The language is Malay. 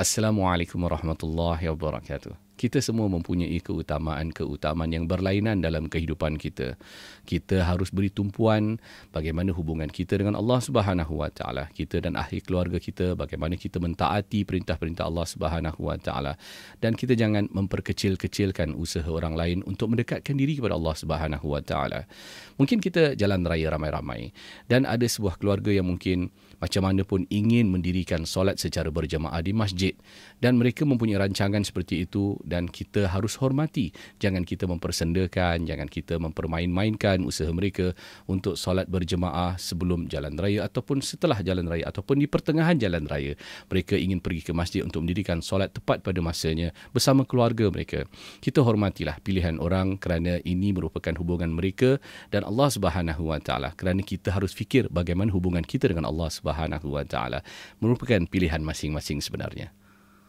Assalamualaikum warahmatullahi wabarakatuh. Kita semua mempunyai keutamaan yang berlainan dalam kehidupan kita. Kita harus beri tumpuan bagaimana hubungan kita dengan Allah Subhanahu Wa Taala. Kita dan ahli keluarga kita, bagaimana kita mentaati perintah-perintah Allah Subhanahu Wa Taala. Dan kita jangan memperkecil-kecilkan usaha orang lain untuk mendekatkan diri kepada Allah Subhanahu Wa Taala. Mungkin kita jalan raya ramai-ramai dan ada sebuah keluarga yang mungkin macam mana pun ingin mendirikan solat secara berjamaah di masjid, dan mereka mempunyai rancangan seperti itu, dan kita harus hormati. Jangan kita mempersendakan, jangan kita mempermain-mainkan usaha mereka untuk solat berjemaah sebelum jalan raya ataupun setelah jalan raya ataupun di pertengahan jalan raya. Mereka ingin pergi ke masjid untuk mendirikan solat tepat pada masanya bersama keluarga mereka. Kita hormatilah pilihan orang kerana ini merupakan hubungan mereka dan Allah Subhanahu Wa Taala. Kerana kita harus fikir bagaimana hubungan kita dengan Allah Subhanahu Wa Taala merupakan pilihan masing-masing sebenarnya.